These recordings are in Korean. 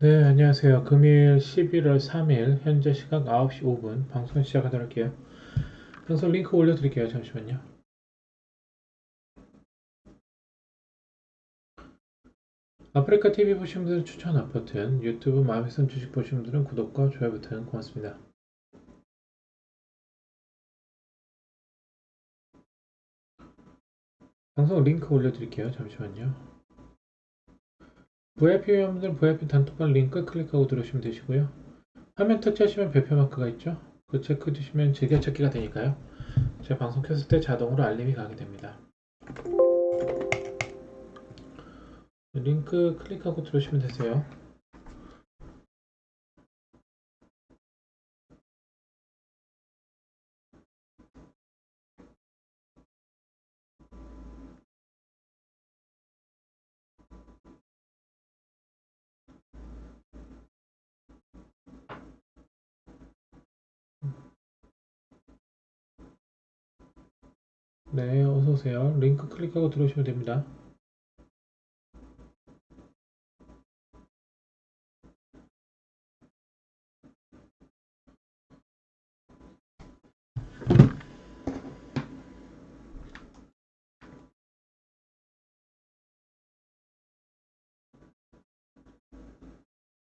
네, 안녕하세요. 금일 11월 3일 현재 시각 9시 5분 방송 시작하도록 할게요. 방송 링크 올려드릴게요. 잠시만요. 아프리카 TV 보신 분들은 추천 버튼, 유튜브 마음의 주식 보신 분들은 구독과 좋아요 버튼 고맙습니다. 방송 링크 올려드릴게요. 잠시만요. VIP 회원분들 VIP 단톡방 링크 클릭하고 들어오시면 되시고요. 화면 터치하시면 별표 마크가 있죠? 그 체크 두시면 즐겨찾기가 되니까요. 제가 방송 켰을 때 자동으로 알림이 가게 됩니다. 링크 클릭하고 들어오시면 되세요. 네, 어서오세요. 링크 클릭하고 들어오시면 됩니다.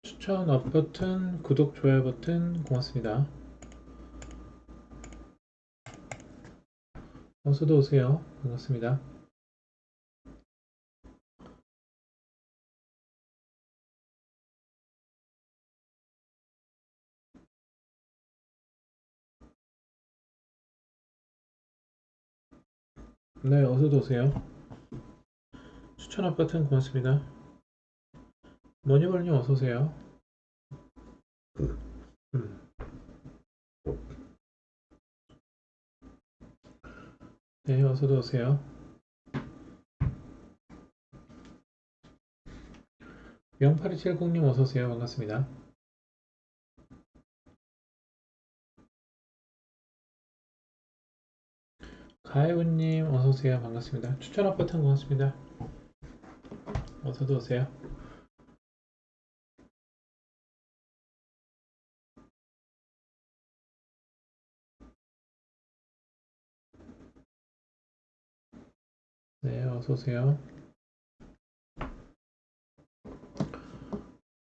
추천 업 버튼, 구독, 좋아요 버튼 고맙습니다. 어서도 오세요. 반갑습니다. 네, 어서도 오세요. 추천 업 버튼 고맙습니다. 머니벌님 어서 오세요. 음. 네, 어서도 오세요. 0870님 어서 오세요. 반갑습니다. 가혜훈님 어서 오세요. 반갑습니다. 추천 업 버튼 고맙습니다. 어서도 오세요. 네, 어서 오세요.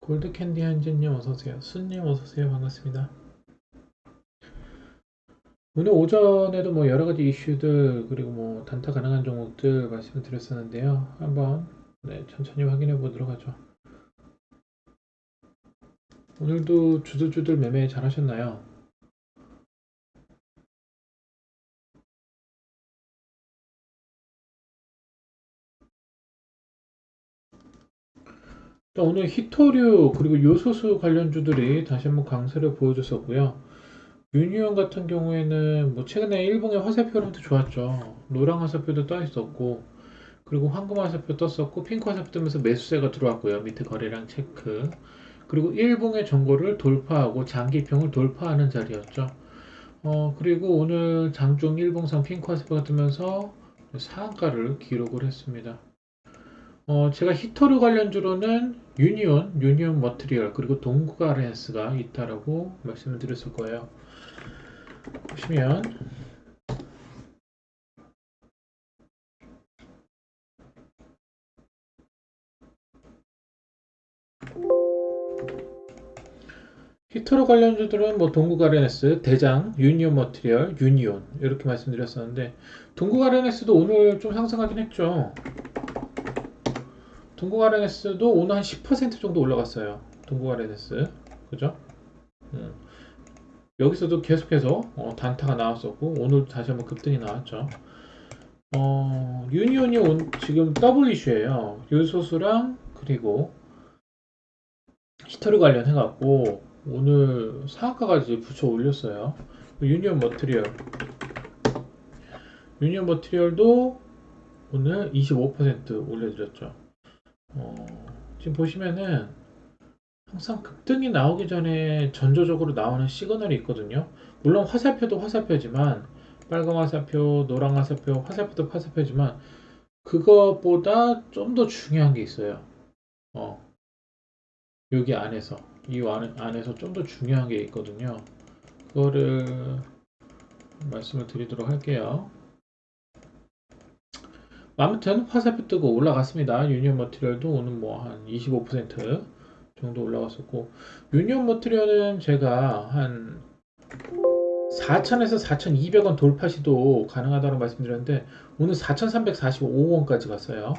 골드캔디 한진님 어서 오세요. 순님 어서 오세요. 반갑습니다. 오늘 오전에도 뭐 여러 가지 이슈들 그리고 뭐 단타 가능한 종목들 말씀을 드렸었는데요. 한번 네, 천천히 확인해 보도록 하죠. 오늘도 주들주들 매매 잘 하셨나요? 오늘 히토류 그리고 요소수 관련주들이 다시 한번 강세를 보여줬었고요. 유니온 같은 경우에는 뭐 최근에 일봉의 화살표랑도 좋았죠. 노랑 화살표도 떠 있었고 그리고 황금 화살표 떴었고 핑크 화살표 뜨면서 매수세가 들어왔고요. 밑에 거래량 체크. 그리고 일봉의 정고를 돌파하고 장기평을 돌파하는 자리였죠. 그리고 오늘 장중 일봉상 핑크 화살표가 뜨면서 상한가를 기록을 했습니다. 제가 히터류 관련주로는 유니온 머트리얼, 그리고 동구가 RNS가 있다라고 말씀을 드렸을 거예요. 보시면, 히터류 관련주들은 뭐 동구가 RNS, 대장, 유니온 머트리얼, 유니온, 이렇게 말씀드렸었는데, 동구가 RNS도 오늘 좀 상승하긴 했죠. 동구가 RNS도 오늘 한 10% 정도 올라갔어요. 동구가 RNS. 그죠? 음. 여기서도 계속해서 단타가 나왔었고 오늘 다시 한번 급등이 나왔죠. 유니온이 지금 더블 이슈예요. 요소수랑 그리고 히터를 관련해갖고 오늘 상한가까지 붙여 올렸어요. 유니온 머티리얼도 오늘 25% 올려드렸죠. 지금 보시면은 항상 급등이 나오기 전에 전조적으로 나오는 시그널이 있거든요. 물론 화살표도 화살표지만 빨간 화살표, 노란 화살표, 화살표도 화살표지만 그것보다 좀 더 중요한 게 있어요. 어, 여기 안에서 안에서 좀 더 중요한 게 있거든요. 그거를 말씀을 드리도록 할게요. 아무튼 화살표 뜨고 올라갔습니다. 유니온 머티리얼도 오늘 뭐 한 25% 정도 올라갔었고, 유니온 머티리얼은 제가 한 4,000에서 4,200원 돌파 시도 가능하다고 말씀드렸는데 오늘 4,345원까지 갔어요.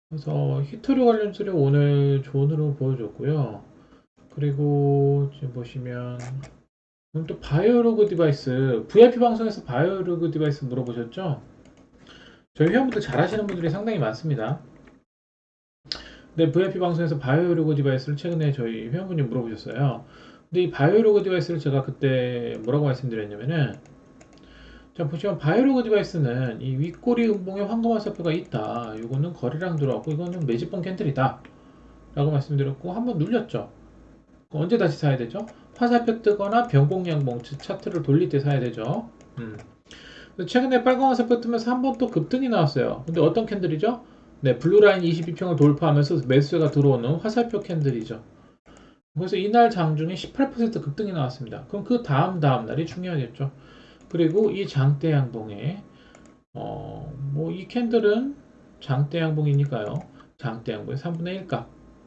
그래서 히토류 관련주를 오늘 좋은 흐름을 보여줬고요. 그리고 지금 보시면 그럼 또 바이오로그 디바이스, VIP 방송에서 바이오로그 디바이스 물어보셨죠? 저희 회원분들 잘 하시는 분들이 상당히 많습니다. 근데 VIP 방송에서 바이오로그 디바이스를 최근에 저희 회원분이 물어보셨어요. 근데 이 바이오로그 디바이스를 제가 그때 뭐라고 말씀드렸냐면은, 자 보시면 바이오로그 디바이스는 이 윗꼬리 음봉에 황금 화살표가 있다. 이거는 거래량 들어왔고 이거는 매집봉 캔들이다 라고 말씀드렸고 한번 눌렸죠. 언제 다시 사야 되죠? 화살표 뜨거나 변곡양봉 차트를 돌릴 때 사야 되죠. 최근에 빨간 화살표 뜨면서 한 번 또 급등이 나왔어요. 근데 어떤 캔들이죠? 네, 블루라인 22평을 돌파하면서 매수가 들어오는 화살표 캔들이죠. 그래서 이날 장중에 18% 급등이 나왔습니다. 그럼 그 다음 날이 중요하겠죠. 그리고 이 장대 양봉에 뭐 이 캔들은 장대 양봉이니까요. 장대 양봉의 3분의 1값,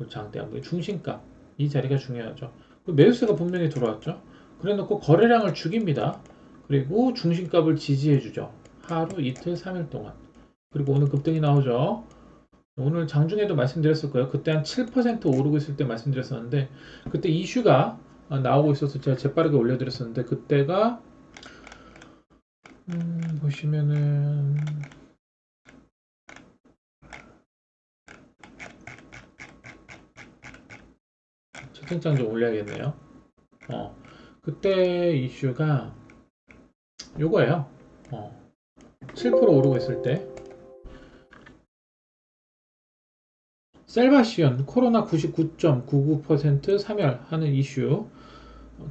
장대 양봉의 중심값, 이 자리가 중요하죠. 매수세가 분명히 들어왔죠. 그래놓고 거래량을 죽입니다. 그리고 중심값을 지지해주죠. 하루, 이틀, 3일 동안. 그리고 오늘 급등이 나오죠. 오늘 장중에도 말씀드렸을 거예요. 그때 한 7% 오르고 있을 때 말씀드렸었는데 그때 이슈가 나오고 있어서 제가 재빠르게 올려드렸었는데 그때가 보시면은 채팅창 좀 올려야겠네요. 그때 이슈가 요거예요. 7% 오르고 있을 때 셀바시온 코로나 99.99% 사멸하는 이슈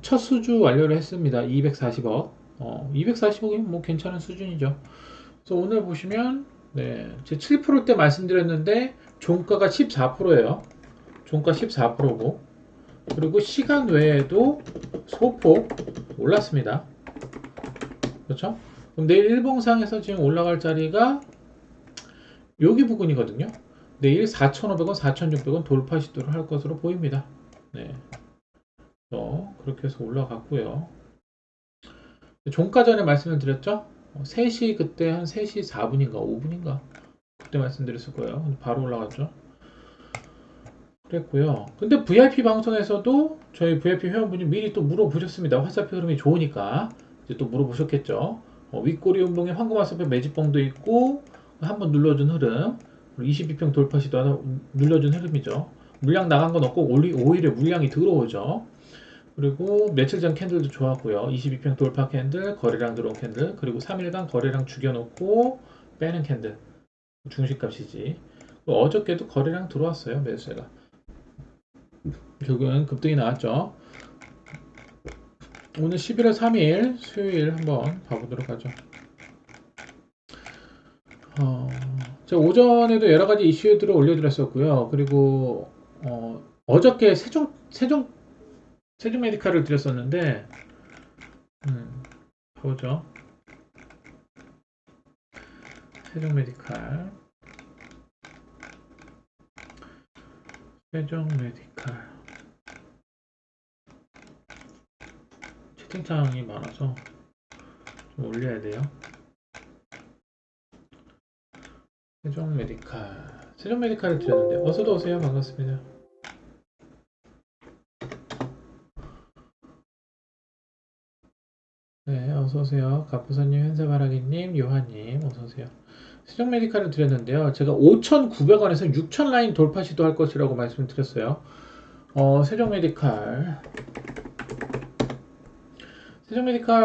첫 수주 완료를 했습니다. 240억. 240억이면 뭐 괜찮은 수준이죠. 그래서 오늘 보시면 네, 제 7%때 말씀드렸는데 종가가 14%예요. 종가 14%고 그리고 시간 외에도 소폭 올랐습니다. 그렇죠? 그럼 내일 일봉상에서 지금 올라갈 자리가 여기 부근이거든요. 내일 4,500원, 4,600원 돌파 시도를 할 것으로 보입니다. 네. 그렇게 해서 올라갔고요. 종가 전에 말씀을 드렸죠? 3시 그때 한 3시 4분인가 5분인가 그때 말씀드렸을 거예요. 바로 올라갔죠. 그랬고요. 근데 VIP 방송에서도 저희 VIP 회원분이 미리 또 물어보셨습니다. 화살표 흐름이 좋으니까 이제 또 물어보셨겠죠. 윗꼬리 음봉에 황금 화살표 매집봉도 있고 한번 눌러준 흐름 22평 돌파 시도 하나 눌러준 흐름이죠. 물량 나간 건 없고 오히려 물량이 들어오죠. 그리고 며칠 전 캔들도 좋았고요. 22평 돌파 캔들, 거래량 들어온 캔들, 그리고 3일간 거래량 죽여놓고 빼는 캔들 중심값이지. 어저께도 거래량 들어왔어요. 매수세가. 결국은 급등이 나왔죠. 오늘 11월 3일 수요일 한번 봐보도록 하죠. 제가 오전에도 여러 가지 이슈들을 올려드렸었고요. 그리고 어저께 세종 메디칼을 드렸었는데 보죠. 세종 메디칼 채팅창이 많아서 좀 올려야 돼요. 세종 메디칼을 드렸는데 어서도 오세요. 반갑습니다. 네, 어서오세요. 가프사님, 현세바라기님, 요한님, 어서오세요. 세종 메디칼을 드렸는데요. 제가 5,900원에서 6,000 라인 돌파 시도할 것이라고 말씀을 드렸어요. 세종 메디칼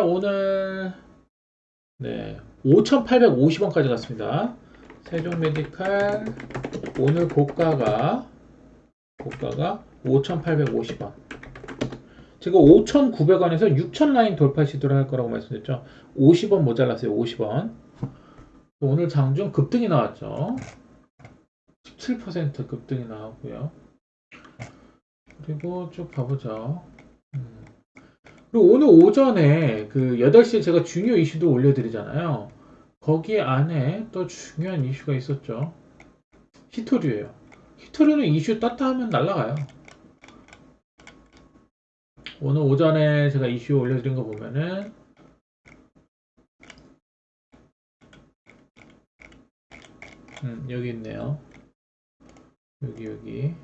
오늘 네 5,850원까지 갔습니다. 세종 메디칼 오늘 고가가 5,850원. 제가 5,900원에서 6,000 라인 돌파 시도를 할 거라고 말씀드렸죠. 50원 모자랐어요. 50원. 오늘 장중 급등이 나왔죠. 17% 급등이 나왔고요. 그리고 쭉 가보죠. 그리고 오늘 오전에 그 8시에 제가 중요 이슈도 올려드리잖아요. 거기 안에 또 중요한 이슈가 있었죠. 히토류예요. 히토류는 이슈 떴다 하면 날라가요. 오늘 오전에 제가 이슈 올려드린 거 보면은 여기 있네요. 여기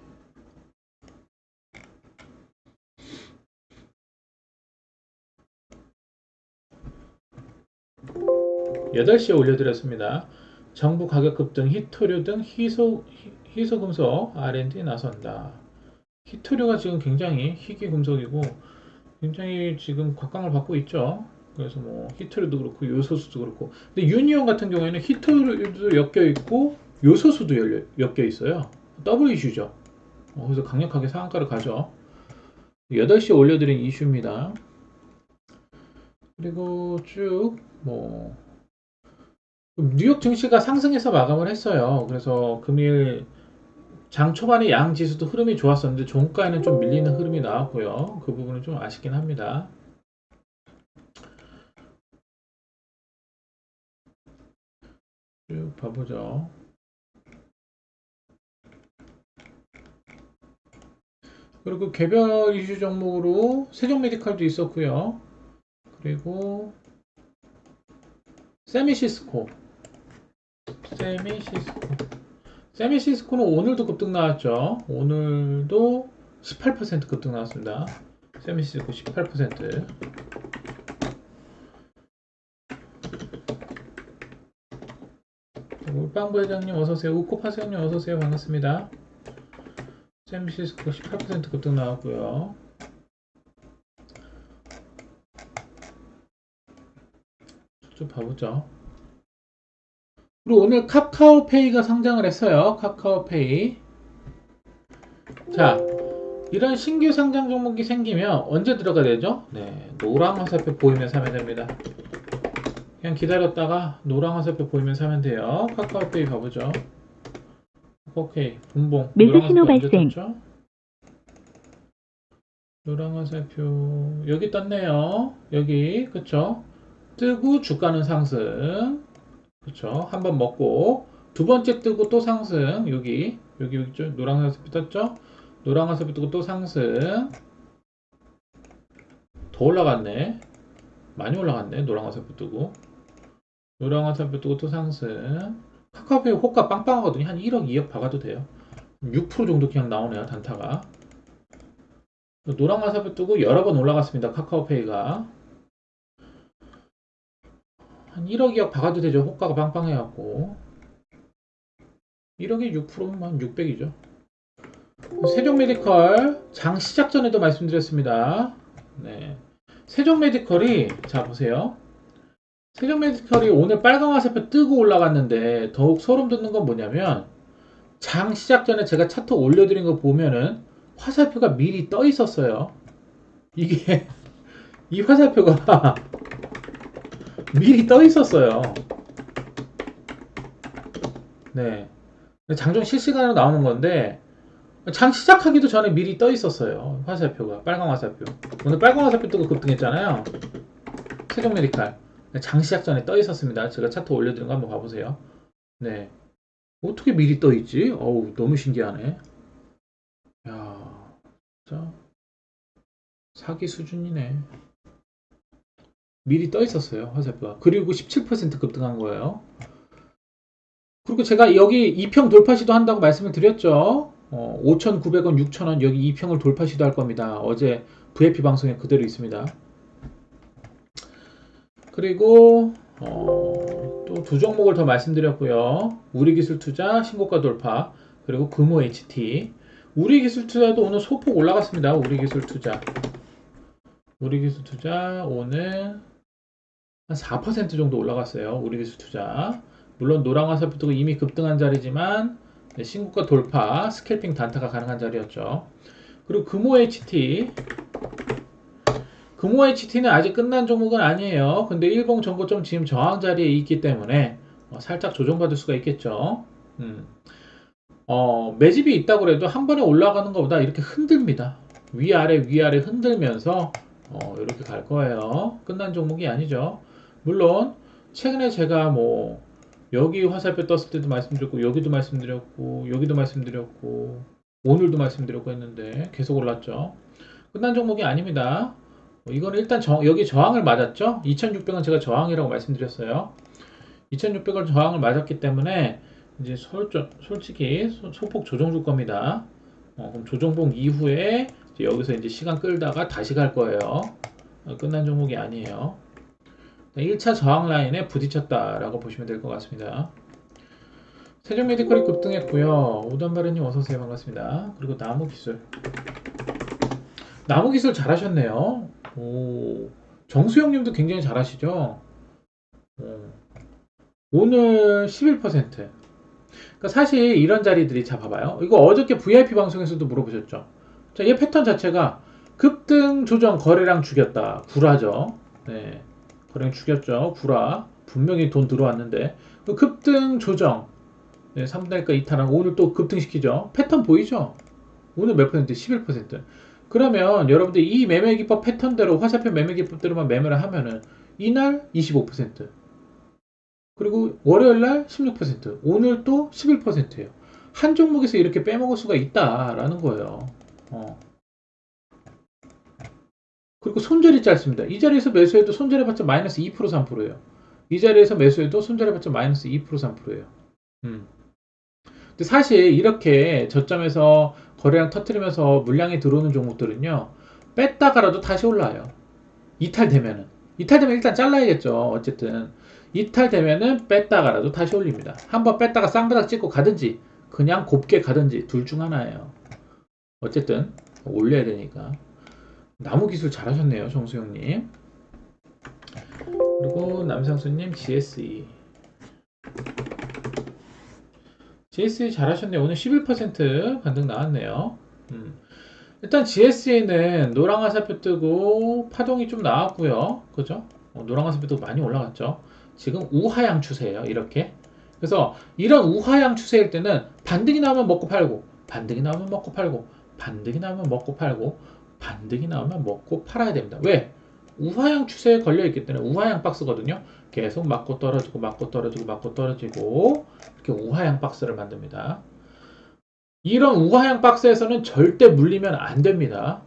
8시에 올려드렸습니다. 정부 가격 급등, 히토류 등 희소금속 R&D 나선다. 히토류가 지금 굉장히 희귀금속이고 굉장히 지금 각광을 받고 있죠. 그래서 뭐 히토류도 그렇고 요소수도 그렇고, 근데 유니온 같은 경우에는 히토류도 엮여 있고 요소수도 엮여 있어요. 더블 이슈죠. 그래서 강력하게 상한가를 가죠. 8시에 올려드린 이슈입니다. 그리고 쭉 뭐 뉴욕 증시가 상승해서 마감을 했어요. 그래서 금일 장 초반에 양 지수도 흐름이 좋았었는데 종가에는 좀 밀리는 흐름이 나왔고요. 그 부분은 좀 아쉽긴 합니다. 쭉 봐보죠. 그리고 개별 이슈 종목으로 세종메디칼도 있었고요. 그리고 세미시스코 세미시스코는 오늘도 급등 나왔죠. 오늘도 18% 급등 나왔습니다. 세미시스코 18%. 울빵부 회장님 어서오세요. 우코파세님 어서오세요. 반갑습니다. 세미시스코 18% 급등 나왔고요. 좀 봐보죠. 그리고 오늘 카카오페이가 상장을 했어요. 카카오페이. 자, 이런 신규 상장 종목이 생기면 언제 들어가야 되죠? 네, 노랑 화살표 보이면 사면 됩니다. 그냥 기다렸다가 노랑 화살표 보이면 사면 돼요. 카카오페이 가보죠. 오케이, 분봉. 매수 신호 발생. 노랑 화살표 여기 떴네요. 여기 그쵸? 뜨고 주가는 상승. 그쵸? 한번 먹고 두 번째 뜨고 또 상승. 여기 있죠? 노랑 화살표 떴죠? 노랑 화살표 뜨고 또 상승. 더 올라갔네. 많이 올라갔네. 노랑 화살표 뜨고. 노랑 화살표 뜨고 또 상승. 카카오페이 호가 빵빵하거든요. 한 1억, 2억 박아도 돼요. 6% 정도 그냥 나오네요. 단타가. 노랑 화살표 뜨고 여러 번 올라갔습니다. 카카오페이가. 한 1억, 2억 박아도 되죠. 호가가 빵빵해갖고. 1억에 6%면 한 600이죠. 세종메디컬 장 시작 전에도 말씀드렸습니다. 네. 세종메디컬이, 자, 보세요. 세종메디컬이 오늘 빨간 화살표 뜨고 올라갔는데 더욱 소름 돋는 건 뭐냐면 장 시작 전에 제가 차트 올려드린 거 보면은 화살표가 미리 떠 있었어요. 이게 이 화살표가 미리 떠 있었어요. 네. 장중 실시간으로 나오는 건데 장 시작하기도 전에 미리 떠 있었어요. 화살표가 빨간 화살표. 오늘 빨간 화살표 뜨고 급등했잖아요. 세종메디칼 장 시작 전에 떠 있었습니다. 제가 차트 올려드린 거 한번 봐보세요. 네. 어떻게 미리 떠 있지? 어우, 너무 신기하네. 야, 진짜 사기 수준이네. 미리 떠 있었어요, 화살표가. 그리고 17% 급등한 거예요. 그리고 제가 여기 2평 돌파 시도 한다고 말씀을 드렸죠. 5,900원, 6,000원 여기 2평을 돌파 시도할 겁니다. 어제 VIP 방송에 그대로 있습니다. 그리고 또 두 종목을 더 말씀드렸고요. 우리기술투자 신고가 돌파, 그리고 금호 HT. 우리기술투자도 오늘 소폭 올라갔습니다. 우리기술투자 오늘 한 4% 정도 올라갔어요. 우리기술투자. 물론 노랑 화살표 뜨고 이미 급등한 자리지만 신고가 돌파, 스캘핑 단타가 가능한 자리였죠. 그리고 금호 HT는 아직 끝난 종목은 아니에요. 근데 일봉 정고점 지금 저항 자리에 있기 때문에 살짝 조정받을 수가 있겠죠. 매집이 있다고 해도 한 번에 올라가는 것보다 이렇게 흔듭니다. 위아래 흔들면서 이렇게 갈 거예요. 끝난 종목이 아니죠. 물론 최근에 제가 뭐 여기 화살표 떴을 때도 말씀드렸고 여기도 말씀드렸고 여기도 말씀드렸고 오늘도 말씀드렸고 했는데 계속 올랐죠. 끝난 종목이 아닙니다. 이거는 일단 여기 저항을 맞았죠. 2600은 제가 저항이라고 말씀드렸어요. 2600을 저항을 맞았기 때문에 이제 솔직히 소폭 조정 줄 겁니다. 그럼 조정봉 이후에 이제 여기서 이제 시간 끌다가 다시 갈 거예요. 끝난 종목이 아니에요. 1차 저항 라인에 부딪혔다라고 보시면 될 것 같습니다. 세종메디컬이 급등했고요. 오던바르님 어서오세요. 반갑습니다. 그리고 나무기술. 나무기술 잘하셨네요. 오, 정수영님도 굉장히 잘하시죠? 오늘 11%. 그러니까 사실 이런 자리들이, 자 봐봐요. 이거 어저께 VIP 방송에서도 물어보셨죠. 자, 얘 패턴 자체가 급등 조정 거래량 죽였다. 구라죠. 네, 거래량 죽였죠. 구라. 분명히 돈 들어왔는데 그 급등 조정. 네, 3분할가 이탈하고 오늘 또 급등시키죠. 패턴 보이죠? 오늘 몇 퍼센트? 11%. 그러면 여러분들 이 매매 기법 패턴대로 화살표 매매 기법대로만 매매를 하면은 이날 25%. 그리고 월요일날 16%, 오늘 또 11%예요. 한 종목에서 이렇게 빼먹을 수가 있다라는 거예요. 그리고 손절이 짧습니다. 이 자리에서 매수해도 손절해봤자 마이너스 2% 3%예요. 이 자리에서 매수해도 손절해봤자 마이너스 2% 3%예요. 근데 사실 이렇게 저점에서 거래량 터트리면서 물량이 들어오는 종목들은요, 뺐다가라도 다시 올라와요. 이탈되면 일단 잘라야겠죠. 어쨌든 이탈되면은 뺐다가라도 다시 올립니다. 한번 뺐다가 쌍바닥 찍고 가든지 그냥 곱게 가든지 둘 중 하나예요. 어쨌든 올려야 되니까. 나무기술 잘하셨네요, 정수영님. 그리고 남상수님 GSE. GSE 잘하셨네요. 오늘 11% 반등 나왔네요. 일단 GSE는 노랑 화살표 뜨고 파동이 좀 나왔고요. 그죠? 노랑 화살표 뜨고 많이 올라갔죠. 지금 우하향 추세예요. 이렇게. 그래서 이런 우하향 추세일 때는 반등이 나오면 먹고 팔고, 반등이 나오면 먹고 팔고, 반등이 나오면 먹고 팔고, 반등이 나오면 먹고 팔아야 됩니다. 왜? 우하향 추세에 걸려 있기 때문에. 우하향 박스거든요. 계속 맞고 떨어지고 맞고 떨어지고 맞고 떨어지고 이렇게 우하향 박스를 만듭니다. 이런 우하향 박스에서는 절대 물리면 안 됩니다.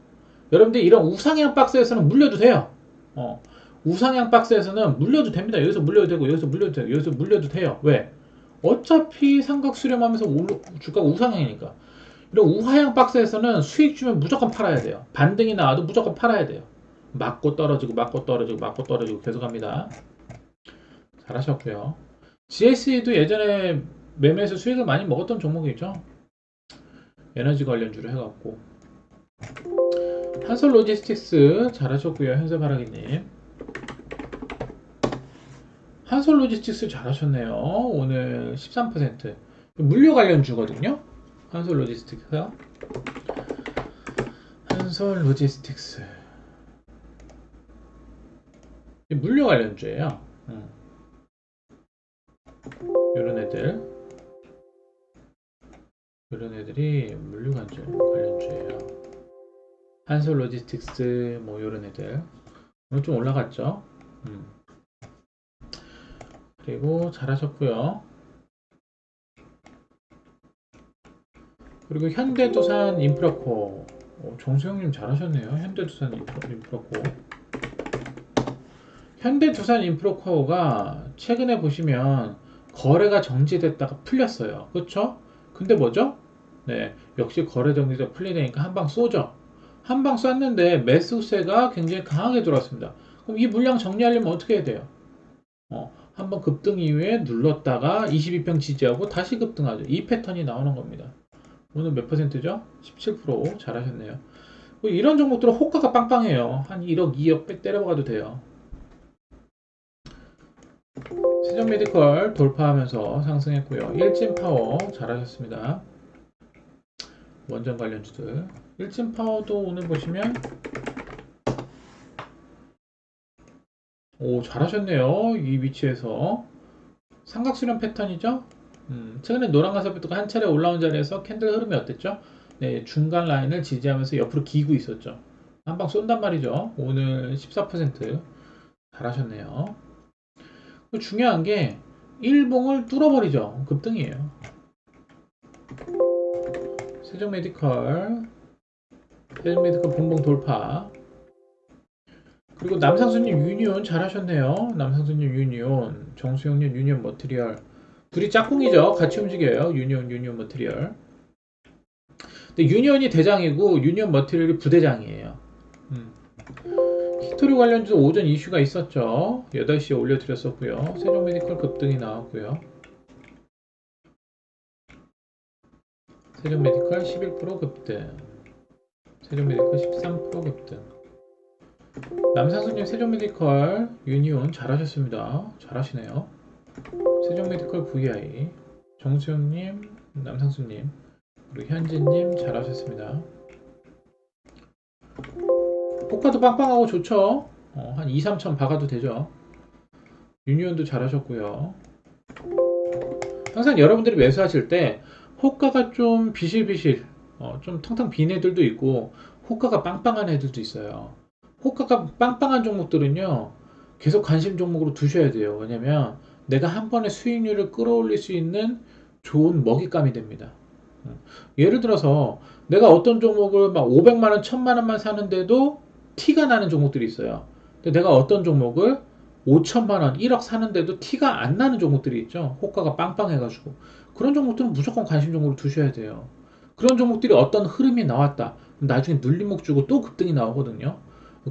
여러분들 이런 우상향 박스에서는 물려도 돼요. 우상향 박스에서는 물려도 됩니다. 여기서 물려도 되고 여기서 물려도 되고 여기서 물려도 돼요. 왜? 어차피 삼각 수렴하면서 주가가 우상향이니까. 이런 우하향 박스에서는 수익 주면 무조건 팔아야 돼요. 반등이 나와도 무조건 팔아야 돼요. 맞고 떨어지고 맞고 떨어지고 맞고 떨어지고 계속 합니다. 잘하셨고요. GSE도 예전에 매매에서 수익을 많이 먹었던 종목이죠. 에너지 관련주로 해갖고. 한솔 로지스틱스 잘하셨고요. 현세바라기님. 한솔 로지스틱스 잘하셨네요. 오늘 13%. 물류 관련주거든요. 한솔 로지스틱스요. 한솔 로지스틱스. 물류 관련주예요. 이런 애들이 물류 관련주예요. 한솔 로지스틱스 뭐 이런 애들 오늘 좀 올라갔죠. 그리고 잘하셨고요. 그리고 현대두산 인프라코. 정수영님 잘하셨네요. 현대두산 인프라코. 현대두산 인프라코가 최근에 보시면 거래가 정지됐다가 풀렸어요. 그렇죠? 근데 뭐죠? 네, 역시 거래 정지가 풀리니까 한 방 쏘죠. 한 방 쐈는데 매수세가 굉장히 강하게 들어왔습니다. 그럼 이 물량 정리하려면 어떻게 해야 돼요? 한번 급등 이후에 눌렀다가 22평 지지하고 다시 급등하죠. 이 패턴이 나오는 겁니다. 오늘 몇 퍼센트죠? 17% 잘하셨네요. 이런 종목들은 호가가 빵빵해요. 한 1억, 2억 때려박아도 돼요. 세종메디컬 돌파하면서 상승했고요. 일진파워 잘하셨습니다. 원전 관련주들. 일진파워도 오늘 보시면 오 잘하셨네요. 이 위치에서 삼각수렴 패턴이죠. 최근에 노란 가사부터가 한 차례 올라온 자리에서 캔들 흐름이 어땠죠? 네, 중간 라인을 지지하면서 옆으로 기고 있었죠. 한 방 쏜단 말이죠. 오늘 14% 잘하셨네요. 중요한 게 일봉을 뚫어버리죠. 급등이에요. 세종메디컬, 세종메디컬 분봉 돌파. 그리고 남상수님 유니온 잘하셨네요. 남상수님 유니온, 정수영님 유니온 머티리얼. 둘이 짝꿍이죠. 같이 움직여요. 유니온 머티리얼. 근데 유니온이 대장이고 유니온 머티리얼이 부대장이에요. 히토리 관련주도 오전 이슈가 있었죠. 8시에 올려드렸었고요. 세종메디컬 급등이 나왔고요. 세종메디컬 11% 급등, 세종메디컬 13% 급등. 남상수님 세종메디컬 유니온 잘하셨습니다. 잘하시네요. 세종메디컬 VI, 정수영님, 남상수님, 그리고 현진님 잘하셨습니다. 호가도 빵빵하고 좋죠. 한 2, 3천 박아도 되죠. 유니온도 잘하셨고요. 항상 여러분들이 매수하실 때 호가가 좀 비실비실, 좀 텅텅 빈 애들도 있고 호가가 빵빵한 애들도 있어요. 호가가 빵빵한 종목들은요, 계속 관심 종목으로 두셔야 돼요. 왜냐면 내가 한 번에 수익률을 끌어올릴 수 있는 좋은 먹잇감이 됩니다. 예를 들어서 내가 어떤 종목을 막 500만 원, 1000만 원만 사는데도 티가 나는 종목들이 있어요. 근데 내가 어떤 종목을 5천만 원, 1억 사는데도 티가 안 나는 종목들이 있죠. 호가가 빵빵해가지고. 그런 종목들은 무조건 관심 종목으로 두셔야 돼요. 그런 종목들이 어떤 흐름이 나왔다. 나중에 눌림목 주고 또 급등이 나오거든요.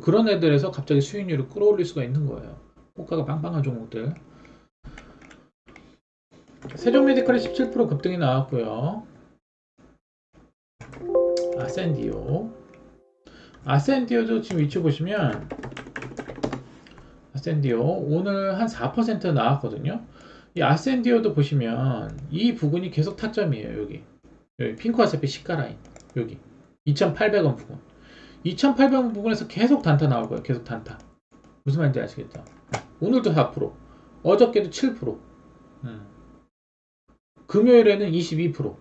그런 애들에서 갑자기 수익률을 끌어올릴 수가 있는 거예요. 호가가 빵빵한 종목들. 세종메디컬이 17% 급등이 나왔고요. 아센디오. 아센디오도 지금 위치 보시면 아센디오 오늘 한 4% 나왔거든요. 이 아센디오도 보시면 이 부분이 계속 타점이에요. 여기 핑크와세피 시가라인 여기 2,800원 부분, 2,800원 부분에서 계속 단타 나올 거예요. 계속 단타. 무슨 말인지 아시겠죠? 오늘도 4%, 어저께도 7%, 금요일에는 22%.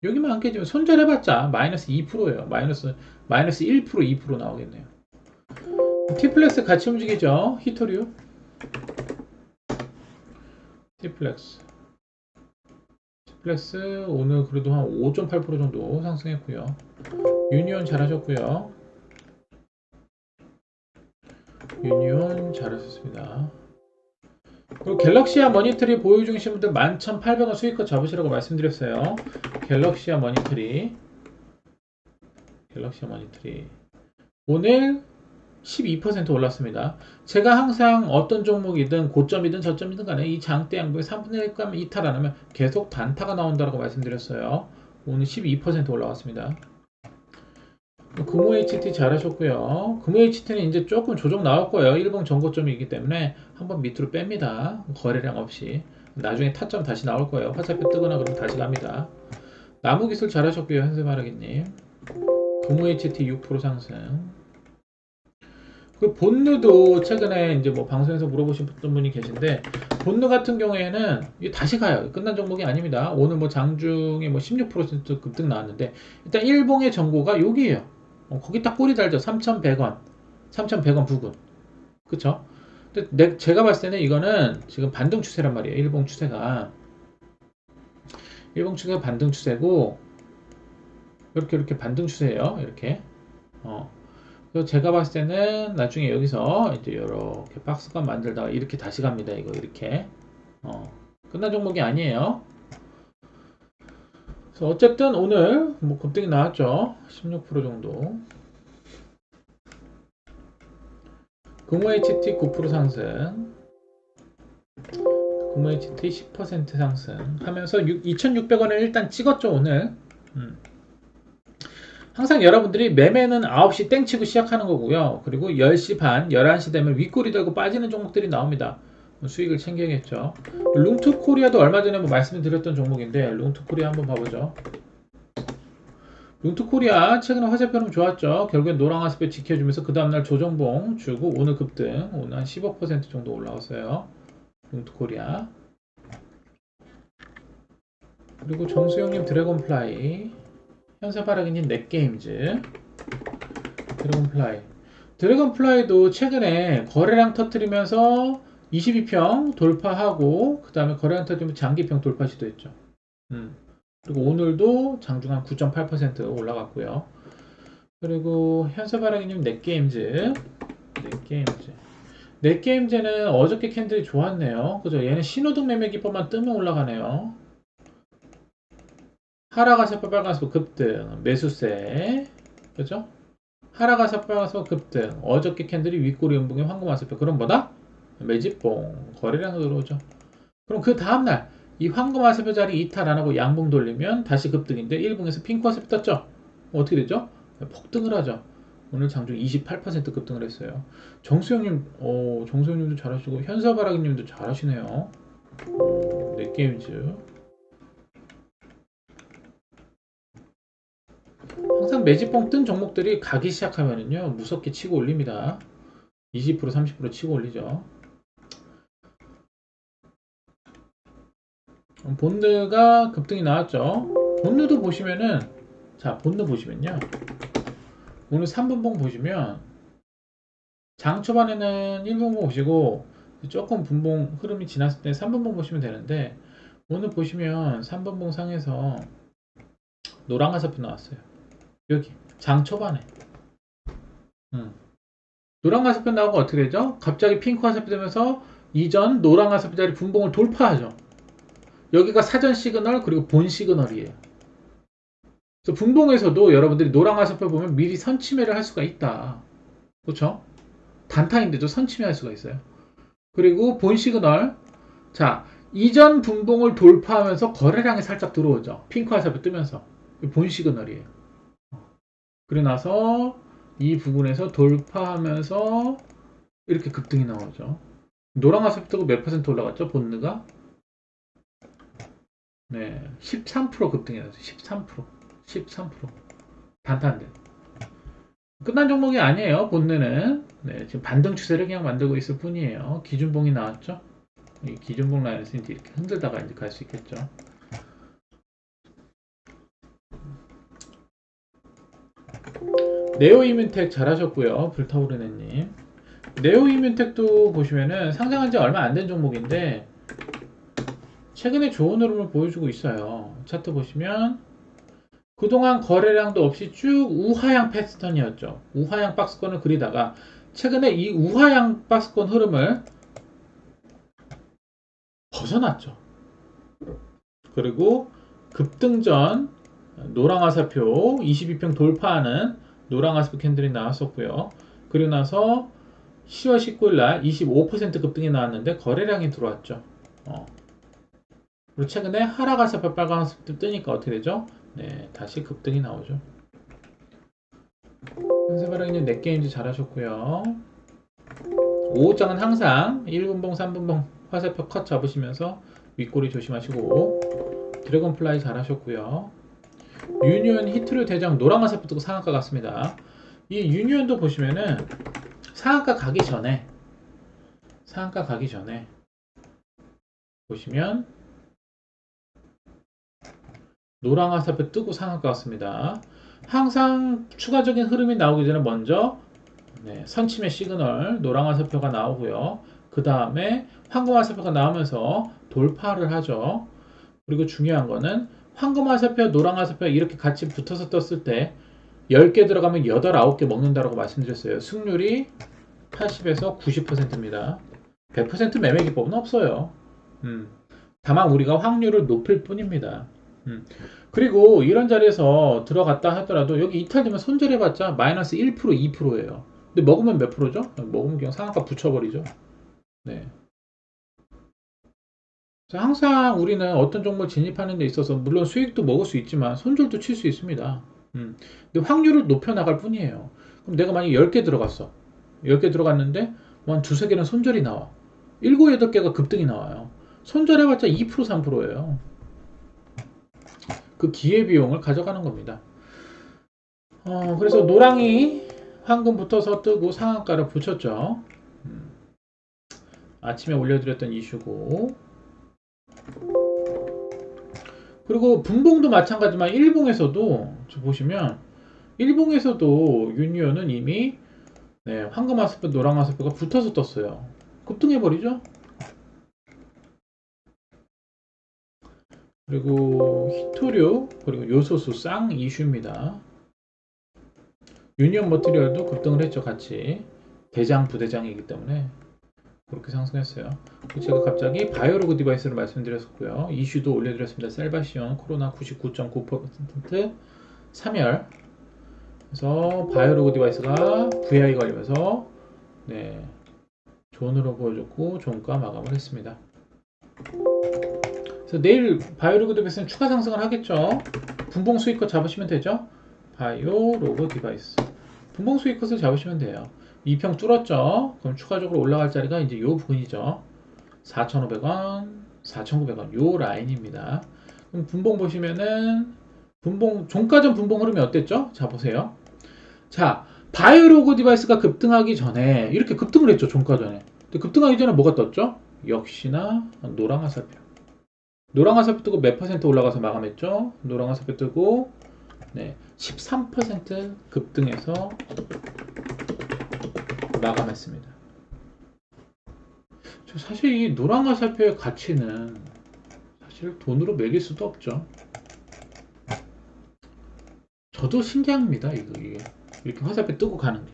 여기만 안 깨지면 손절해봤자 마이너스 2%예요. 마이너스 1%, 2% 나오겠네요. 티플렉스 같이 움직이죠. 히토류, 티플렉스 오늘 그래도 한 5.8% 정도 상승했고요. 유니온 잘하셨고요. 유니온 잘하셨습니다. 그리고 갤럭시아 머니터리 보유 중이신 분들 11,800원 수익컷 잡으시라고 말씀드렸어요. 갤럭시아 머니터리 오늘 12% 올랐습니다. 제가 항상 어떤 종목이든 고점이든 저점이든 간에 이 장대 양봉의 3분의 1감 이탈 안 하면 계속 단타가 나온다고 말씀드렸어요. 오늘 12% 올라왔습니다. 금호 HT 잘하셨고요. 금호 HT는 이제 조금 조정 나올 거예요. 일봉 전고점이기 때문에 한번 밑으로 뺍니다. 거래량 없이. 나중에 타점 다시 나올 거예요. 화살표 뜨거나 그러면 다시 갑니다. 나무기술 잘하셨고요. 현세마라기님. 금호 HT 6% 상승. 그 본느도 최근에 이제 뭐 방송에서 물어보셨던 분이 계신데, 본느 같은 경우에는 이게 다시 가요. 끝난 종목이 아닙니다. 오늘 뭐 장중에 뭐 16% 급등 나왔는데, 일단 일봉의 정고가 여기에요. 거기 딱 꼬리 달죠. 3,100원. 3,100원 부근. 그쵸? 근데 제가 봤을 때는 이거는 지금 반등 추세란 말이에요. 일봉 추세가. 일봉 추세가 반등 추세고, 이렇게 반등 추세예요. 이렇게. 그래서 제가 봤을 때는 나중에 여기서 이제 이렇게 박스권 만들다가 이렇게 다시 갑니다. 이거 이렇게. 끝난 종목이 아니에요. 그래서 어쨌든 오늘 뭐 급등이 나왔죠. 16% 정도. 금호 HT 9% 상승. 금호 HT 10% 상승 하면서 2,600원을 일단 찍었죠, 오늘. 항상 여러분들이 매매는 9시 땡치고 시작하는 거고요. 그리고 10시 반, 11시 되면 윗꼬리 들고 빠지는 종목들이 나옵니다. 수익을 챙겨야겠죠. 룽투 코리아도 얼마 전에 뭐 말씀드렸던 종목인데, 룽투 코리아 한번 봐보죠. 룽투 코리아 최근에 화살표 흐름 좋았죠. 결국엔 노랑 화살표 지켜주면서 그 다음날 조정봉 주고 오늘 급등, 오늘 한 15% 정도 올라왔어요. 룽투 코리아. 그리고 정수영님 드래곤플라이, 현사바라기님 넷게임즈, 드래곤플라이. 드래곤플라이도 최근에 거래량 터뜨리면서 22평 돌파하고 그 다음에 거래량 터뜨리면서 장기평 돌파 시도했죠. 그리고 오늘도 장중한 9.8% 올라갔고요. 그리고 현사바라기님 넷게임즈, 넷게임즈. 넷게임즈는 어저께 캔들이 좋았네요. 그죠? 얘는 신호등 매매 기법만 뜨면 올라가네요. 하락가서 빨간색 급등, 매수세, 그죠? 하락가서 빨간색 급등, 어저께 캔들이 윗꼬리 음봉의 황금화살표, 그럼 뭐다? 매집봉, 거래량 들어오죠. 그럼 그 다음날 이 황금화살표 자리 이탈 안하고 양봉 돌리면 다시 급등인데 1봉에서 핑크화살표 떴죠? 어떻게 되죠? 폭등을 하죠. 오늘 장중 28% 급등을 했어요. 정수영님, 정수영님도 잘하시고 현서바라기님도 잘하시네요. 넷게임즈. 항상 매집봉 뜬 종목들이 가기 시작하면은요 무섭게 치고 올립니다. 20% 30% 치고 올리죠. 본드가 급등이 나왔죠. 본드도 보시면은, 자 본드 보시면요, 오늘 3분봉 보시면 장 초반에는 1분봉 보시고 조금 분봉 흐름이 지났을 때 3분봉 보시면 되는데, 오늘 보시면 3분봉 상에서 노란 화살표 나왔어요. 여기 장 초반에 노란 화살표 나오고 어떻게 되죠? 갑자기 핑크 화살표 되면서 이전 노란 화살표 자리 분봉을 돌파하죠. 여기가 사전 시그널 그리고 본 시그널이에요. 그래서 분봉에서도 여러분들이 노란 화살표 보면 미리 선침해를 할 수가 있다. 그렇죠? 단타인데도 선침해 할 수가 있어요. 그리고 본 시그널, 자 이전 분봉을 돌파하면서 거래량이 살짝 들어오죠. 핑크 화살표 뜨면서 본 시그널이에요. 그리고 나서 이 부분에서 돌파하면서 이렇게 급등이 나오죠. 노란 화살표 뜨고 몇 퍼센트 올라갔죠? 본드가 네, 13% 급등이 나왔어요. 13% 단타인데 끝난 종목이 아니에요. 본드는 네, 지금 반등 추세를 그냥 만들고 있을 뿐이에요. 기준봉이 나왔죠. 이 기준봉 라인에서 이제 이렇게 흔들다가 이제 갈 수 있겠죠. 네오이뮨텍 잘하셨고요. 불타오르네님. 네오이뮨텍도 보시면은 상장한 지 얼마 안 된 종목인데 최근에 좋은 흐름을 보여주고 있어요. 차트 보시면 그동안 거래량도 없이 쭉 우하향 패턴이었죠. 우하향 박스권을 그리다가 최근에 이 우하향 박스권 흐름을 벗어났죠. 그리고 급등전 노랑화살표 22평 돌파하는 노랑화살표 캔들이 나왔었고요. 그리고 나서 10월 19일 날 25% 급등이 나왔는데 거래량이 들어왔죠. 그리고 최근에 하락화살표 빨간화살표 뜨니까 어떻게 되죠? 네, 다시 급등이 나오죠. 현세바라기님 넷게임즈 잘하셨고요. 5호장은 항상 1분봉, 3분봉 화살표 컷 잡으시면서 윗꼬리 조심하시고, 드래곤플라이 잘하셨고요. 유니온 히트류 대장 노란 화살표 뜨고 상한가 갔습니다. 이 유니온도 보시면은 상한가 가기 전에 보시면 노란 화살표 뜨고 상한가 왔습니다. 항상 추가적인 흐름이 나오기 전에 먼저 선침의 시그널 노란 화살표가 나오고요. 그 다음에 황금 화살표가 나오면서 돌파를 하죠. 그리고 중요한 거는 황금 화살표, 노란 화살표 이렇게 같이 붙어서 떴을 때 10개 들어가면 8, 9개 먹는다라고 말씀드렸어요. 승률이 80에서 90%입니다. 100% 매매 기법은 없어요. 다만 우리가 확률을 높일 뿐입니다. 그리고 이런 자리에서 들어갔다 하더라도 여기 이탈되면 손절해봤자 마이너스 1%, 2%예요. 근데 먹으면 몇 프로죠? 먹으면 그냥 상한가 붙여버리죠. 네. 항상 우리는 어떤 종목을 진입하는 데 있어서 물론 수익도 먹을 수 있지만 손절도 칠 수 있습니다. 근데 확률을 높여나갈 뿐이에요. 그럼 내가 만약에 10개 들어갔어. 10개 들어갔는데 한 두세 개는 손절이 나와. 7, 8개가 급등이 나와요. 손절해봤자 2%, 3%예요. 그 기회비용을 가져가는 겁니다. 그래서 노랑이 황금 붙어서 뜨고 상한가를 붙였죠. 아침에 올려드렸던 이슈고, 그리고 분봉도 마찬가지지만 일봉에서도 저 보시면 일봉에서도 윤유현은 이미 네, 황금 화살표, 노랑 화살표가 붙어서 떴어요. 급등해버리죠? 그리고 히토류, 그리고 요소수, 쌍 이슈입니다. 유니온 머티리얼도 급등을 했죠, 같이. 대장, 부대장이기 때문에. 그렇게 상승했어요. 제가 갑자기 바이오로그 디바이스를 말씀드렸었고요. 이슈도 올려드렸습니다. 셀바시온 코로나 99.9% 3열. 그래서 바이오로그 디바이스가 VI 걸리면서 네, 좋은으로 보여줬고 종가 마감을 했습니다. 그래서 내일 바이오로그 디바이스는 추가 상승을 하겠죠. 분봉 수익컷 잡으시면 되죠. 바이오로그 디바이스 분봉 수익컷을 잡으시면 돼요. 2평 뚫었죠. 그럼 추가적으로 올라갈 자리가 이제 요 부분이죠. 4,500원, 4,900원 요 라인입니다. 그럼 분봉 보시면은 분봉 종가전 분봉 흐름이 어땠죠? 자 보세요. 자 바이오로그 디바이스가 급등하기 전에 이렇게 급등을 했죠. 종가전에. 근데 급등하기 전에 뭐가 떴죠? 역시나 노랑 화살표. 노랑 화살표 뜨고 몇 퍼센트 올라가서 마감했죠? 노랑 화살표 뜨고 네, 13% 급등해서 마감했습니다. 사실 이 노랑 화살표의 가치는 사실 돈으로 매길 수도 없죠. 저도 신기합니다. 이게 이렇게 화살표 뜨고 가는 게.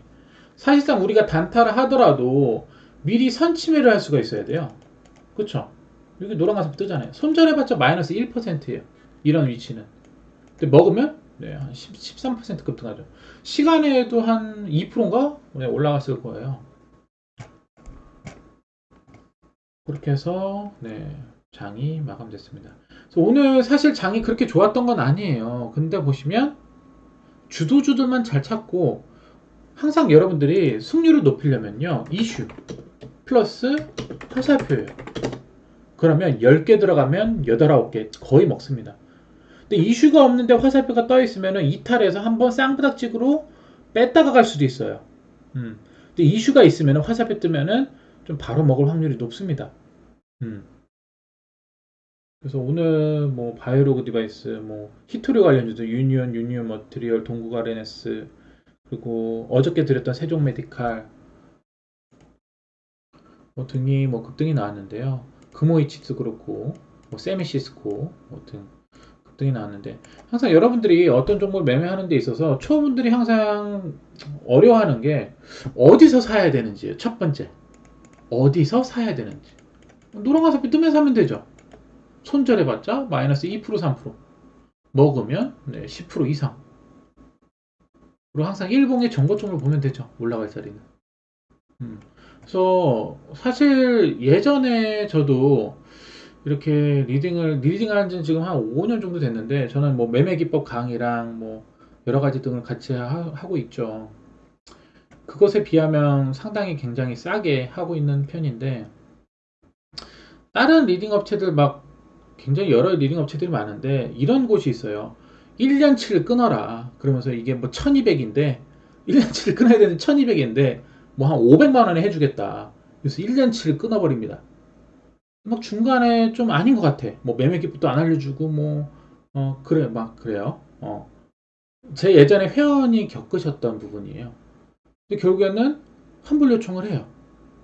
사실상 우리가 단타를 하더라도 미리 선침해를 할 수가 있어야 돼요. 그쵸? 여기 노랑 화살표 뜨잖아요. 손절해봤자 마이너스 1%예요. 이런 위치는. 근데 먹으면 네, 한 13% 급등하죠. 시간에도 한 2%인가? 네, 올라갔을 거예요. 그렇게 해서 네, 장이 마감됐습니다. 그래서 오늘 사실 장이 그렇게 좋았던 건 아니에요. 근데 보시면 주도주들만 잘 찾고 항상 여러분들이 승률을 높이려면요. 이슈 플러스 화살표예요. 그러면 10개 들어가면 8, 9개 거의 먹습니다. 근데 이슈가 없는데 화살표가 떠 있으면 이탈해서 한번 쌍바닥찍으로 뺐다가 갈 수도 있어요. 근데 이슈가 있으면 화살표 뜨면은 좀 바로 먹을 확률이 높습니다. 그래서 오늘 뭐 바이오로그 디바이스, 뭐 히토리 관련주도 유니온 머티리얼, 동국 RNS, 그리고 어저께 드렸던 세종 메디칼 뭐 등이 뭐 급등이 나왔는데요. 금호이치도 그렇고 뭐 세미시스코 등 급등이 나왔는데 항상 여러분들이 어떤 종목을 매매하는 데 있어서 초보분들이 항상 어려워하는 게 어디서 사야 되는지예요. 첫 번째 어디서 사야 되는지. 노랑 화살표 뜨면 사면 되죠. 손절해봤자 마이너스 2% 3% 먹으면 네, 10% 이상. 그리고 항상 일봉의 전고점을 보면 되죠. 올라갈 자리는. 그래서 사실 예전에 저도 이렇게 리딩한 지는 지금 한 5년 정도 됐는데 저는 뭐 매매 기법 강의랑 뭐 여러 가지 등을 같이 하고 있죠. 그것에 비하면 상당히 굉장히 싸게 하고 있는 편인데 다른 리딩 업체들 막 굉장히 여러 리딩 업체들이 많은데 이런 곳이 있어요. 1년치를 끊어라. 그러면서 이게 뭐 1200인데 1년치를 끊어야 되는 1200인데 뭐 한 500만 원에 해주겠다. 그래서 1년치를 끊어버립니다. 막 중간에 좀 아닌 것 같아. 뭐 매매 기법도 안 알려주고 뭐 그래 막 그래요. 제 예전에 회원이 겪으셨던 부분이에요. 근데 결국에는 환불 요청을 해요.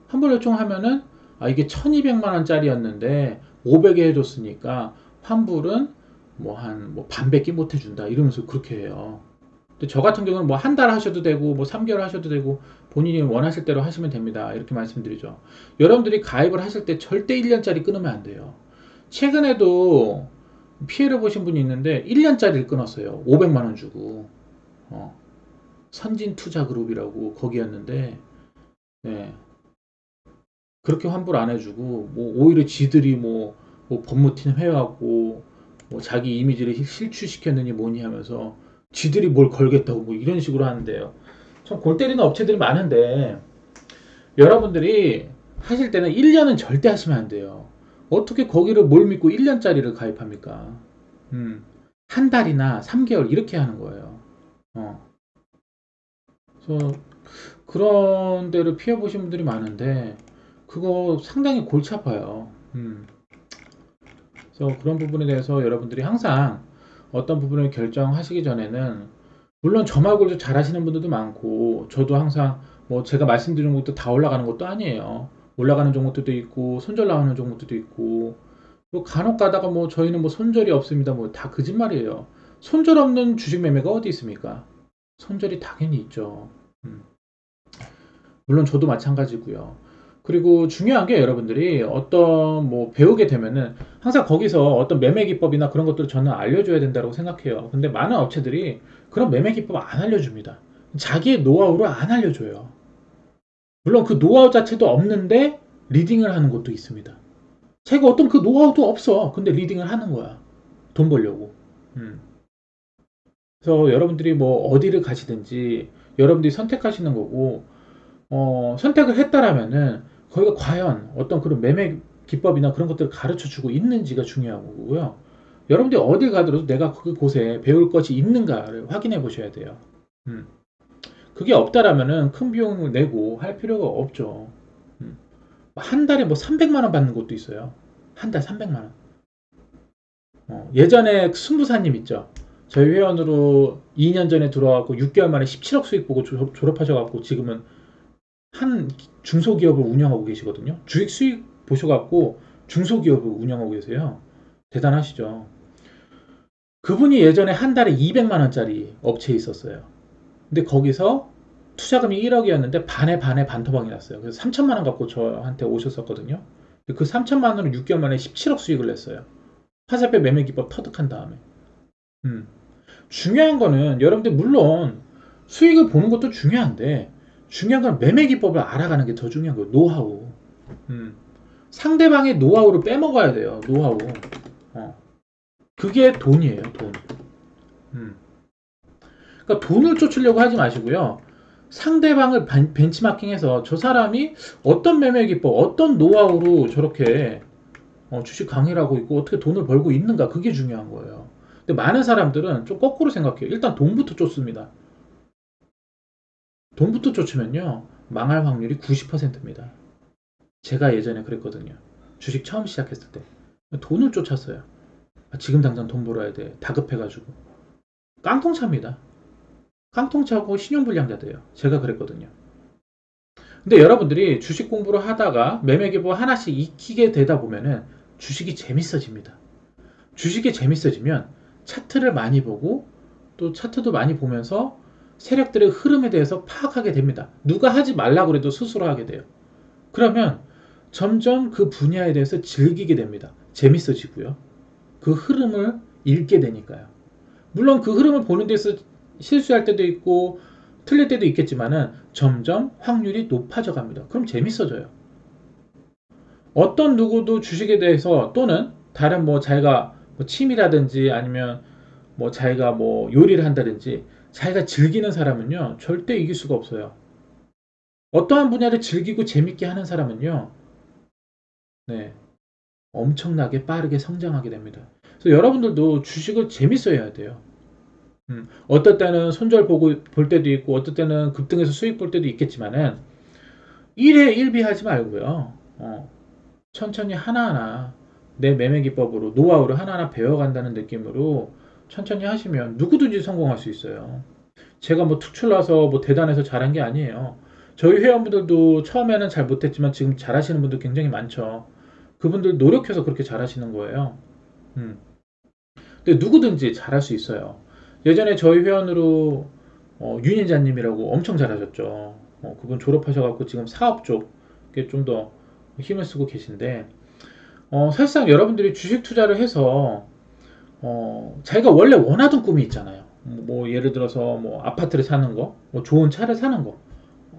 환불 요청하면은 아 이게 1200만 원짜리였는데 500에 해줬으니까 환불은 뭐 한 뭐 반밖에 못 해준다 이러면서 그렇게 해요. 근데 저 같은 경우는 뭐 한 달 하셔도 되고 뭐 3개월 하셔도 되고 본인이 원하실 대로 하시면 됩니다. 이렇게 말씀드리죠. 여러분들이 가입을 하실 때 절대 1년짜리 끊으면 안 돼요. 최근에도 피해를 보신 분이 있는데 1년짜리를 끊었어요. 500만 원 주고 선진투자그룹이라고 거기였는데 네, 그렇게 환불 안 해주고 뭐 오히려 지들이 뭐 법무팀 해갖고 뭐 자기 이미지를 실추시켰느니 뭐니 하면서 지들이 뭘 걸겠다고 뭐 이런 식으로 하는데요. 참 골 때리는 업체들이 많은데 여러분들이 하실 때는 1년은 절대 하시면 안 돼요. 어떻게 거기를 뭘 믿고 1년짜리를 가입합니까? 한 달이나 3개월 이렇게 하는 거예요. 그래서 그런 데를 피해보신 분들이 많은데 그거 상당히 골치 아파요. 그래서 그런 부분에 대해서 여러분들이 항상 어떤 부분을 결정하시기 전에는 물론 저 말고도 잘하시는 분들도 많고 저도 항상 뭐 제가 말씀드린 것도 다 올라가는 것도 아니에요. 올라가는 종목들도 있고 손절 나오는 종목들도 있고 뭐 간혹 가다가 뭐 저희는 뭐 손절이 없습니다. 뭐 다 거짓말이에요. 손절 없는 주식 매매가 어디 있습니까? 손절이 당연히 있죠. 음. 물론 저도 마찬가지고요. 그리고 중요한 게 여러분들이 어떤 뭐 배우게 되면은 항상 거기서 어떤 매매 기법이나 그런 것들을 저는 알려줘야 된다고 생각해요. 근데 많은 업체들이 그런 매매 기법 안 알려줍니다. 자기의 노하우를 안 알려줘요. 물론 그 노하우 자체도 없는데 리딩을 하는 것도 있습니다. 자기가 어떤 그 노하우도 없어. 근데 리딩을 하는 거야. 돈 벌려고. 음. 그래서 여러분들이 뭐 어디를 가시든지 여러분들이 선택하시는 거고 선택을 했다라면은 거기가 과연 어떤 그런 매매 기법이나 그런 것들을 가르쳐 주고 있는지가 중요한 거고요. 여러분들이 어딜 가더라도 내가 그곳에 배울 것이 있는가를 확인해 보셔야 돼요. 음. 그게 없다라면은 큰 비용을 내고 할 필요가 없죠. 음. 한 달에 뭐 300만 원 받는 곳도 있어요. 한 달 300만 원. 예전에 승부사님 있죠. 저희 회원으로 2년 전에 들어와갖고 6개월 만에 17억 수익 보고 졸업하셔갖고 지금은 한 중소기업을 운영하고 계시거든요. 주식 수익 보셔갖고 중소기업을 운영하고 계세요. 대단하시죠. 그분이 예전에 한 달에 200만 원짜리 업체에 있었어요. 근데 거기서 투자금이 1억이었는데 반에 반토막이 났어요. 그래서 3천만 원 갖고 저한테 오셨었거든요. 그 3천만 원을 6개월 만에 17억 수익을 냈어요. 화살표 매매 기법 터득한 다음에. 음. 중요한 거는 여러분들 물론 수익을 보는 것도 중요한데 중요한 건 매매 기법을 알아가는 게 더 중요한 거예요. 노하우. 음. 상대방의 노하우를 빼먹어야 돼요. 노하우. 어. 그게 돈이에요. 돈. 음. 그러니까 돈을 쫓으려고 하지 마시고요. 상대방을 벤치마킹해서 저 사람이 어떤 매매 기법, 어떤 노하우로 저렇게 주식 강의를 하고 있고 어떻게 돈을 벌고 있는가 그게 중요한 거예요. 근데 많은 사람들은 좀 거꾸로 생각해요. 일단 돈부터 쫓습니다. 돈부터 쫓으면요 망할 확률이 90%입니다. 제가 예전에 그랬거든요. 주식 처음 시작했을 때 돈을 쫓았어요. 지금 당장 돈 벌어야 돼. 다급해가지고 깡통차입니다. 깡통차고 신용불량자 돼요. 제가 그랬거든요. 근데 여러분들이 주식 공부를 하다가 매매 기법 하나씩 익히게 되다 보면은 주식이 재밌어집니다. 주식이 재밌어지면 차트를 많이 보고 또 차트도 많이 보면서 세력들의 흐름에 대해서 파악하게 됩니다. 누가 하지 말라고 그래도 스스로 하게 돼요. 그러면 점점 그 분야에 대해서 즐기게 됩니다. 재밌어지고요. 그 흐름을 읽게 되니까요. 물론 그 흐름을 보는 데서 실수할 때도 있고 틀릴 때도 있겠지만은 점점 확률이 높아져 갑니다. 그럼 재밌어져요. 어떤 누구도 주식에 대해서 또는 다른 뭐 자기가 뭐 취미라든지 아니면 뭐 자기가 뭐 요리를 한다든지 자기가 즐기는 사람은요 절대 이길 수가 없어요. 어떠한 분야를 즐기고 재밌게 하는 사람은요 네, 엄청나게 빠르게 성장하게 됩니다. 그래서 여러분들도 주식을 재밌어 해야 돼요. 어떨 때는 손절 보고 볼 때도 있고 어떨 때는 급등해서 수익 볼 때도 있겠지만은 일에 일비하지 말고요. 천천히 하나하나 내 매매 기법으로 노하우를 하나하나 배워간다는 느낌으로 천천히 하시면 누구든지 성공할 수 있어요. 제가 뭐 특출나서 뭐 대단해서 잘한 게 아니에요. 저희 회원분들도 처음에는 잘 못했지만 지금 잘하시는 분들 굉장히 많죠. 그분들 노력해서 그렇게 잘하시는 거예요. 음. 근데 누구든지 잘할 수 있어요. 예전에 저희 회원으로 윤인자님이라고 엄청 잘하셨죠. 그분 졸업하셔갖고 지금 사업 쪽에 좀 더 힘을 쓰고 계신데 사실상 여러분들이 주식 투자를 해서 자기가 원래 원하던 꿈이 있잖아요. 뭐 예를 들어서 뭐 아파트를 사는 거, 뭐 좋은 차를 사는 거,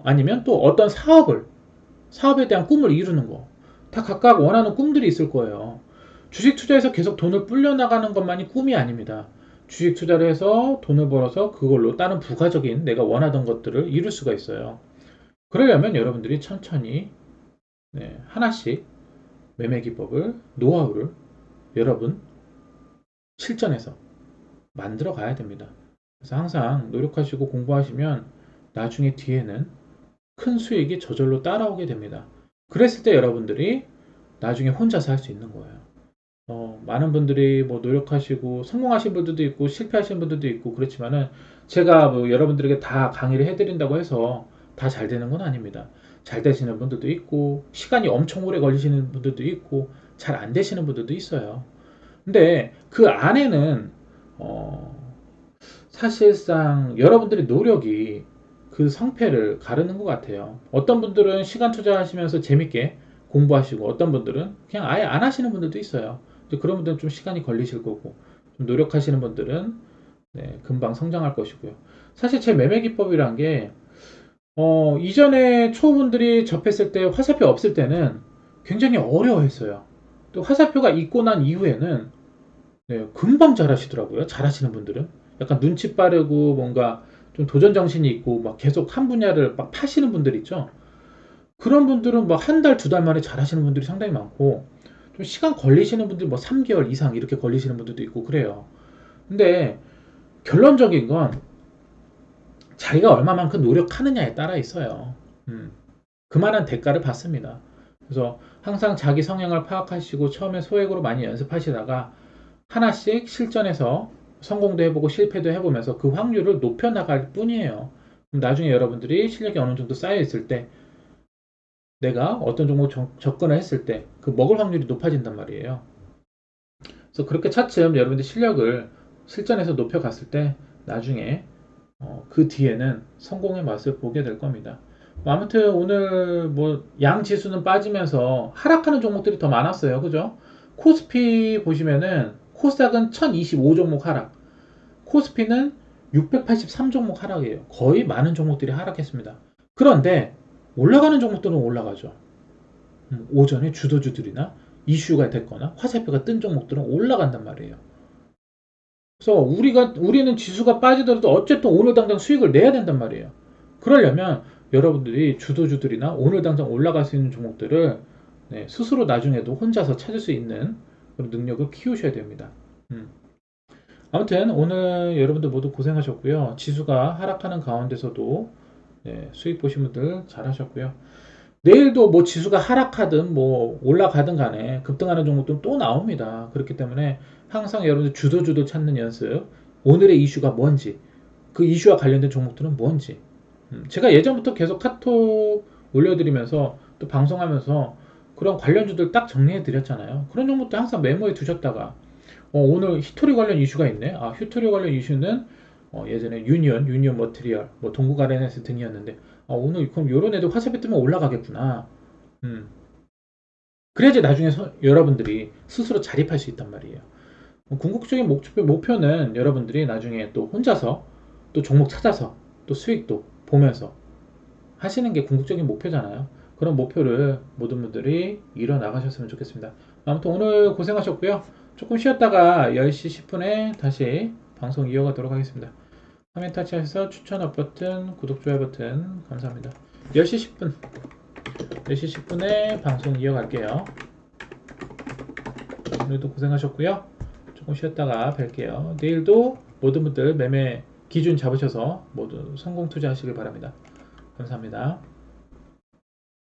아니면 또 어떤 사업에 대한 꿈을 이루는 거, 다 각각 원하는 꿈들이 있을 거예요. 주식 투자해서 계속 돈을 불려나가는 것만이 꿈이 아닙니다. 주식 투자를 해서 돈을 벌어서 그걸로 다른 부가적인 내가 원하던 것들을 이룰 수가 있어요. 그러려면 여러분들이 천천히 네, 하나씩 매매 기법을, 노하우를 여러분 실전에서 만들어 가야 됩니다. 그래서 항상 노력하시고 공부하시면 나중에 뒤에는 큰 수익이 저절로 따라오게 됩니다. 그랬을 때 여러분들이 나중에 혼자서 할 수 있는 거예요. 많은 분들이 뭐 노력하시고 성공하신 분들도 있고 실패하신 분들도 있고 그렇지만은 제가 뭐 여러분들에게 다 강의를 해드린다고 해서 다 잘 되는 건 아닙니다. 잘 되시는 분들도 있고 시간이 엄청 오래 걸리시는 분들도 있고 잘 안 되시는 분들도 있어요. 근데 그 안에는 어, 사실상 여러분들의 노력이 그 성패를 가르는 것 같아요. 어떤 분들은 시간 투자하시면서 재밌게 공부하시고 어떤 분들은 그냥 아예 안 하시는 분들도 있어요. 그런 분들은 좀 시간이 걸리실 거고 좀 노력하시는 분들은 네, 금방 성장할 것이고요. 사실 제 매매 기법이란 게 이전에 초보분들이 접했을 때 화살표 없을 때는 굉장히 어려워했어요. 또 화살표가 있고 난 이후에는 네, 금방 잘하시더라고요. 잘하시는 분들은. 약간 눈치 빠르고 뭔가 좀 도전 정신이 있고 막 계속 한 분야를 막 파시는 분들 있죠. 그런 분들은 막 한 달, 두 달 만에 잘하시는 분들이 상당히 많고 좀 시간 걸리시는 분들 뭐 3개월 이상 이렇게 걸리시는 분들도 있고 그래요. 근데 결론적인 건 자기가 얼마만큼 노력하느냐에 따라 있어요. 음, 그만한 대가를 받습니다. 그래서 항상 자기 성향을 파악하시고 처음에 소액으로 많이 연습하시다가 하나씩 실전에서 성공도 해보고 실패도 해보면서 그 확률을 높여나갈 뿐이에요. 그럼 나중에 여러분들이 실력이 어느 정도 쌓여 있을 때 내가 어떤 종목 접근을 했을 때 그 먹을 확률이 높아진단 말이에요. 그래서 그렇게 차츰 여러분들 실력을 실전에서 높여갔을 때 나중에 그 뒤에는 성공의 맛을 보게 될 겁니다. 뭐 아무튼 오늘 뭐 양 지수는 빠지면서 하락하는 종목들이 더 많았어요. 그죠? 코스피 보시면은 코스닥은 1025 종목 하락, 코스피는 683 종목 하락이에요. 거의 많은 종목들이 하락했습니다. 그런데 올라가는 종목들은 올라가죠. 오전에 주도주들이나 이슈가 됐거나 화살표가 뜬 종목들은 올라간단 말이에요. 그래서 우리는 지수가 빠지더라도 어쨌든 오늘 당장 수익을 내야 된단 말이에요. 그러려면 여러분들이 주도주들이나 오늘 당장 올라갈 수 있는 종목들을 네, 스스로 나중에도 혼자서 찾을 수 있는 그런 능력을 키우셔야 됩니다. 음. 아무튼 오늘 여러분들 모두 고생하셨고요. 지수가 하락하는 가운데서도 네, 수익 보신 분들 잘하셨고요. 내일도 뭐 지수가 하락하든 뭐 올라가든 간에 급등하는 종목들은 또 나옵니다. 그렇기 때문에 항상 여러분들 주도주도 찾는 연습, 오늘의 이슈가 뭔지, 그 이슈와 관련된 종목들은 뭔지. 제가 예전부터 계속 카톡 올려드리면서 또 방송하면서 그런 관련주들 딱 정리해 드렸잖아요. 그런 종목들 항상 메모해 두셨다가 오늘 히토리 관련 이슈가 있네. 아, 히토리 관련 이슈는 예전에 유니온 머티리얼, 뭐 동국 아레나스 등이었는데 오늘 그럼 요런 애들 화살표 뜨면 올라가겠구나. 음. 그래야지 나중에 여러분들이 스스로 자립할 수 있단 말이에요. 궁극적인 목표는 여러분들이 나중에 또 혼자서 또 종목 찾아서 또 수익도 보면서 하시는 게 궁극적인 목표잖아요. 그런 목표를 모든 분들이 이뤄 나가셨으면 좋겠습니다. 아무튼 오늘 고생하셨고요. 조금 쉬었다가 10시 10분에 다시 방송 이어가도록 하겠습니다. 화면 터치하셔서 추천 업 버튼, 구독, 좋아요 버튼 감사합니다. 10시 10분, 10시 10분에 방송 이어갈게요. 오늘도 고생하셨고요. 조금 쉬었다가 뵐게요. 내일도 모든 분들 매매 기준 잡으셔서 모두 성공 투자하시길 바랍니다. 감사합니다.